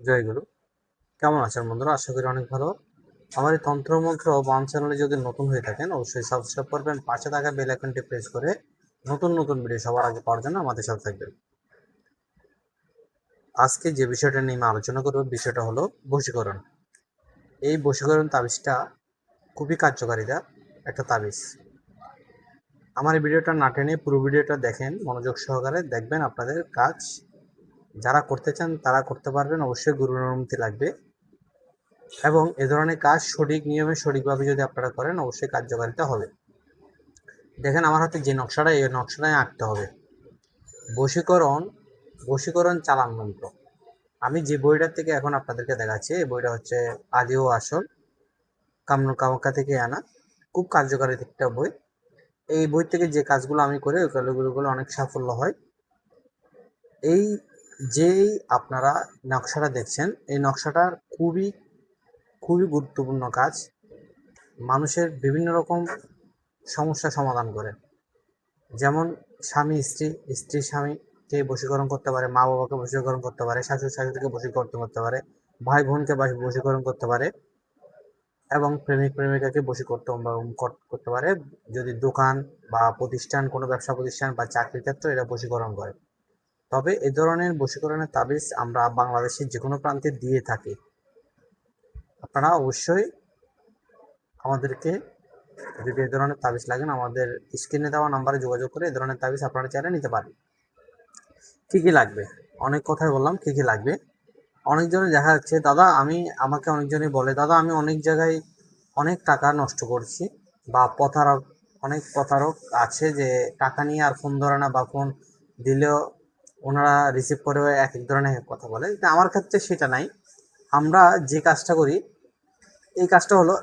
জয় গুরু। কেমন আছেন বন্ধুরা? আশা করি অনেক ভালো। আমার এই তন্ত্রমন্ত্র বাম চ্যানেলে যদি নতুন হয়ে থাকেন অবশ্যই সাবস্ক্রাইব করবেন, পাশে থাকা বেল আইকনটি প্রেস করে নতুন নতুন ভিডিও সবার আগে পাওয়ার জন্য আমাদের সাথে থাকবেন। আজকে যে বিষয়টা নিয়ে আমি আলোচনা করব বিষয়টা হলো বশীকরণ। এই বশীকরণ তাবিজটা খুবই কার্যকারিতা একটা তাবিজ। আমার এই ভিডিওটা না টেনে পুরো ভিডিওটা দেখেন, মনোযোগ সহকারে দেখবেন, আপনাদের কাজ যারা করতে চান তারা করতে পারবেন। অবশ্যই গুরুর অনুমতি লাগবে এবং এ ধরনের কাজ সঠিক নিয়মে সঠিকভাবে যদি আপনারা করেন অবশ্যই কার্যকারিতা হবে। দেখেন আমার হাতে যে নকশাটা, এই নকশাটাই আঁকতে হবে। বশীকরণ বশীকরণ চালান মন্ত্র। আমি যে বইটার থেকে এখন আপনাদেরকে দেখাচ্ছি, এই বইটা হচ্ছে আদি ও আসল, কামাখ্যা থেকে আনা, খুব কার্যকারী একটা বই। এই বই থেকে যে কাজগুলো আমি করি ওই কাজগুলো অনেক সাফল্য হয়। এই যেই আপনারা নকশাটা দেখছেন, এই নকশাটার খুবই খুবই গুরুত্বপূর্ণ কাজ। মানুষের বিভিন্ন রকম সমস্যা সমাধান করে। যেমন স্বামী স্ত্রী, স্ত্রী স্বামীকে বশীকরণ করতে পারে, মা বাবাকে বশীকরণ করতে পারে, শাশুড়ি শাশুড়িকে বশীকরণ করতে পারে, ভাই বোনকে বশীকরণ করতে পারে এবং প্রেমিক প্রেমিকাকে করতে পারে। যদি দোকান বা প্রতিষ্ঠান, কোনো ব্যবসা প্রতিষ্ঠান বা চাকরির ক্ষেত্রে এরা বশীকরণ করে। তবে এ ধরনের বশীকরণের তাবিজ আমরা বাংলাদেশের যে কোনো প্রান্তে দিয়ে থাকি। আপনারা অবশ্যই আমাদেরকে যদি এ ধরনের তাবিজ লাগেন আমাদের স্ক্রিনে দেওয়া নাম্বারে যোগাযোগ করে এ ধরনের তাবিজ আপনারা চাইলে নিতে পারেন। কী কী লাগবে? অনেক কথাই বললাম, কী কী লাগবে। অনেকজনে দেখা যাচ্ছে দাদা, আমাকে অনেকজনই বলে দাদা আমি অনেক জায়গায় অনেক টাকা নষ্ট করছি, বা অনেক প্রতারক আছে যে টাকা নিয়ে আর ফোন ধরে না, বা ফোন দিলেও ওনারা রিসিভ করে এক এক ধরনের কথা বলে। কিন্তু আমার ক্ষেত্রে সেটা নাই। আমরা যে কাজটা করি, এই কাজটা হলো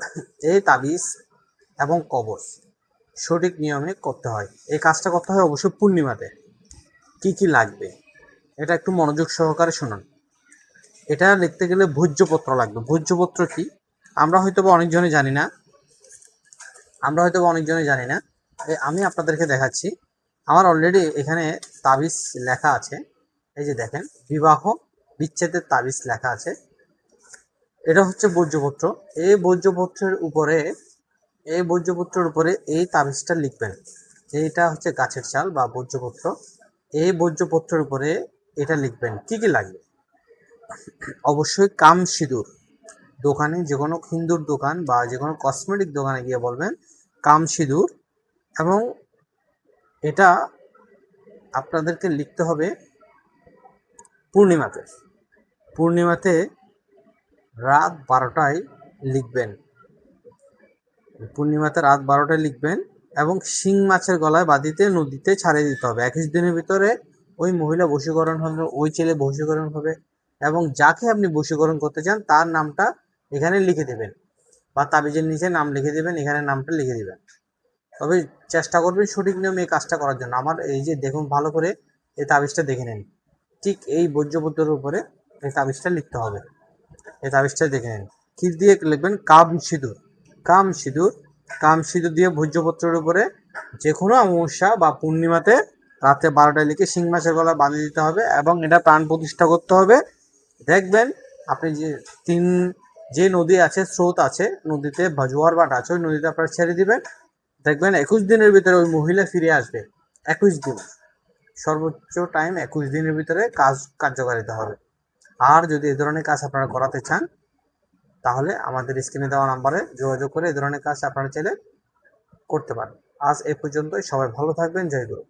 এই তাবিজ এবং কবচ সঠিক নিয়মে করতে হয়। এই কাজটা করতে হয় অবশ্যই পূর্ণিমাতে। কি কি লাগবে এটা একটু মনোযোগ সহকারে শুনুন। এটা লিখতে গেলে ভোজ্যপত্র লাগবে। ভোজ্যপত্র কি আমরা হয়তো বা অনেকজনই জানি না। আমি আপনাদেরকে দেখাচ্ছি। আমার অলরেডি এখানে তাবিজ লেখা আছে। এই যে দেখেন, বিবাহ বিচ্ছেদের তাবিজ লেখা আছে। এটা হচ্ছে ভোজ্যপত্র। এই ভোজ্যপত্রের উপরে এই তাবিজটা লিখবেন। এইটা হচ্ছে গাছের চাল বা ভোজ্যপত্র। এই ভোজ্যপত্রের উপরে এটা লিখবেন। কি কি লাগবে? অবশ্যই কাম সিঁদুর। দোকানে, যে কোনো হিন্দুর দোকান বা যে কোনো কসমেটিক দোকানে গিয়ে বলবেন কাম সিঁদুর। এবং এটা আপনাদেরকে লিখতে হবে পূর্ণিমাতে। পূর্ণিমাতে রাত 12টায় লিখবেন। লিখবেন এবং শিং মাছের গলায় বাঁধিতে নদীতে ছাড়িয়ে দিতে হবে। 21 দিনের ভিতরে ওই মহিলা বশীকরণ হবে, ওই ছেলে বশীকরণ হবে। এবং যাকে আপনি বশীকরণ করতে চান তার নামটা এখানে লিখে দেবেন, বা তাবিজের নিচে নাম লিখে দেবেন, এখানে নামটা লিখে দেবেন। তবে চেষ্টা করবেন সঠিক নিয়মে এই কাজটা করার জন্য। আমার এই যে দেখুন, ভালো করে এই তাবিজটা দেখে নিন। ঠিক এই বজ্রপত্রের উপরে এই তাবিজটা লিখতে হবে। এই তাবিজটা দেখে নিন। কি দিয়ে লিখবেন? কাম সিঁদুর। কাম সিঁদুর। কাম সিঁদুর দিয়ে ভোজ্যপত্রের উপরে যে কোনো অমাবস্যা বা পূর্ণিমাতে রাতে 12টায় লিখে শিং মাছের গলা বাঁধিয়ে দিতে হবে এবং এটা প্রাণ প্রতিষ্ঠা করতে হবে। দেখবেন আপনি যে নদী আছে, স্রোত আছে, নদীতে জোয়ার ভাটা আছে, ওই নদীতে আপনারা ছেড়ে দিবেন। দেখবেন 21 দিনের ভিতরে ওই মহিলা ফিরে আসবে। 21 দিন, সর্বোচ্চ টাইম 21 দিনের ভিতরে কাজ কার্যকারিতা হবে। আর যদি এই ধরনের কাজ আপনারা করাতে চান তাহলে আমাদের স্ক্রিনে দেওয়া নাম্বারে যোগাযোগ করে এই ধরনের কাজ আপনারা চাইলে করতে পারেন। আজ এ পর্যন্তই। সবাই ভালো থাকবেন। জয় গুরু।